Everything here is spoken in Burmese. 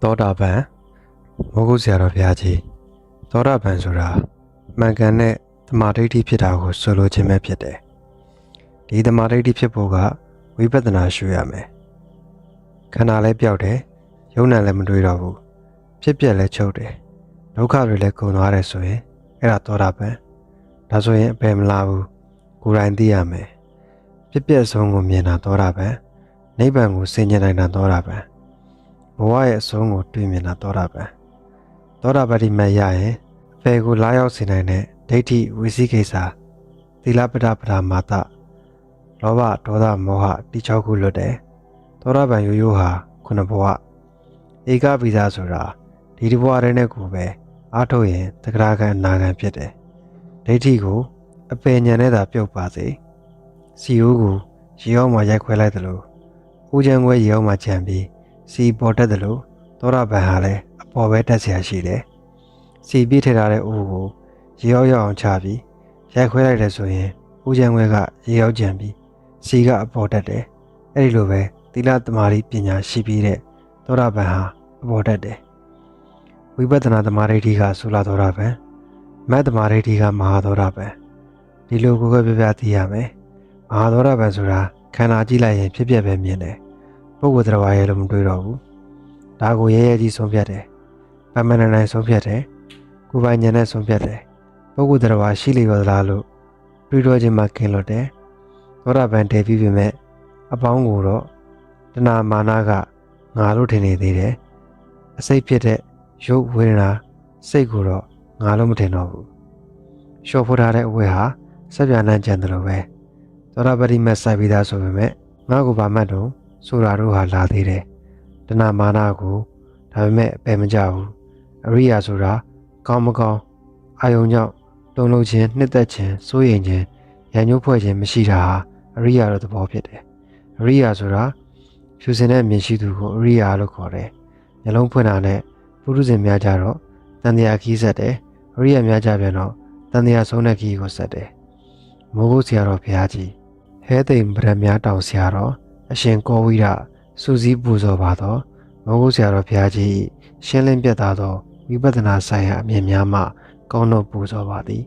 သောတာပန်မိုးကုတ်ဆရာတော်ဘုရားကြီးသောတာပန်ဆိုတာမှန်ကန်တဲ့သမာဓိဋ္ဌိဖြစ်တာကိုဆိုလိုခြင်းပဲဖြစ်တယ်။ဒီသမာဓိဋ္ဌိဖြစ်ဖို့ကဝိပဿနာရှုရမယ်။ခန္ဓာလည်းပျောက်တယ်၊ယုံနာလည်းမတွေးတော့ဘူး။ဖြစ်ပျက်လည်းချုပ်တယ်။ဒုက္ခတွေလည်းကုန်သွားတယ်ဆိုရင်အဲ့ဒါသောတာပန်။ဒါဆိုရင်အပယ်မလာဘူး။ကိုယ်တိုင်သိရမယ်။ဖြစ်ပျက်ဆုံးကိုမြင်တာသောတာပန်။နိဗ္ဗာန်ကိုဆင်ញင်နိုင်တာသောတာပန်။ဘဝရဲ့အဆုံးကိုတွေ့မြင်တာသောတာပန်သောတာပတိမရရင်အပေကိုလာရောက်စေနိုင်တဲ့ဒိဋ္ဌိဝိသိကိစ္စသီလပဒပဒမာတလောဘဒေါသမောဟတိ6ခုလွတ်တယ်သောတာပန်ရိုးရိုးဟာခုနှစ်ဘဝဧကပိသဆိုတာဒီတစ်ဘဝတည်းနဲ့ကိုပဲအားထုတ်ရင်သက္ကရာကံအနာကံဖြစ်တယ်ဒိဋ္ဌိကိုအပေဉာဏ်နဲ့သာပြုတ်ပါစေစီယိုးကိုရေအောက်မှာရိုက်ခွဲလိုက်သလိုဦးချမ်းခွဲရေအောက်မှာခြံပြီးစီပေါ်တက်တယ်လို့သောတာပန်ဟာလည်းအပေါ်ပဲတက်เสียရှိတယ်။စီပြည့်ထထားတဲ့အိုးကိုရေရောက်ရောက်အောင်ချပြီးရိုက်ခွဲလိုက်တယ်ဆိုရင်ဦးချမ်းခွဲကရေရောက်ကြံပြီးစီကအပေါ်တက်တယ်။အဲ့ဒီလိုပဲသီလသမာဓိပညာရှိပြီးတဲ့သောတာပန်ဟာအပေါ်တက်တယ်။ဝိပဿနာသမာဓိဋ္ဌိကသုလသောတာပန်မတ်သမာဓိဋ္ဌိကမဟာသောတာပန်ဒီလိုကိုယ်ကပြပြသိရမယ်။မဟာသောတာပန်ဆိုတာခန္ဓာကြည့်လိုက်ရင်ဖြစ်ပျက်ပဲမြင်တယ်။ပုဂ္ဂိုလ်တရားရဲ့လို့မတွေးတော့ဘူးဒါကိုရဲရဲကြီးဆုံးဖြတ်တယ်ပမန်နိုင်ဆုံးဖြတ်တယ်ကိုယ်ပိုင်ဉာဏ်နဲ့ဆုံးဖြတ်တယ်ပုဂ္ဂိုလ်တရားရှိလျော်သလားလို့တွေးတော့ခြင်းမှကင်းလွတ်တယ်သောတာပန်တည်ပြီးပြီမဲ့အပေါင်းကိုတော့တဏမာနကငါလို့ထင်နေသေးတယ်အစိတ်ဖြစ်တဲ့ရုပ်ဝေဒနာစိတ်ကိုတော့ငါလို့မထင်တော့ဘူးရှော့ဖို့ထားတဲ့အဝဲဟာစက်ပြနန်းကြံတယ်လို့ပဲသောတာပတိမတ်စိုက်ပြီးသားဆိုပေမဲ့ငါ့ကိုဗာမှတ်တော့ဆိုတာတို့ဟာလာသေးတယ်တဏမာနကိုဒါပေမဲ့ပယ်မကြဘူးအရိယာဆိုတာကောင်းမကောင်းအာယုံကြောင့်တုံ့လုံးခြင်းနှစ်သက်ခြင်းစိုးရိမ်ခြင်းရံညှိုးဖွဲ့ခြင်းမရှိတာဟာအရိယာတို့သဘောဖြစ်တယ်အရိယာဆိုတာဖြူစင်တဲ့မြင်ရှိသူကိုအရိယာလို့ခေါ်တယ်မျက်လုံးဖွင့်တာနဲ့ပုရုဇဉ်များကြတော့တန်တရားခီးဆက်တယ်အရိယာများကြပြန်တော့တန်တရားဆုံးတဲ့ခီးကိုဆက်တယ်မိုးကုတ်ဆရာတော်ဘုရားကြီးဟဲသိမ်ဗရမ များတောင်ဆရာတော်အရှင်ကောဝိရစူးစီးပူဇော်ပါသောမောဂုဆရာတော်ဘုရားကြီးရှင်းလင်းပြသသောဝိပဿနာဆိုင်ရာအမြင်များမှကောင်းတော့ပူဇော်ပါသည်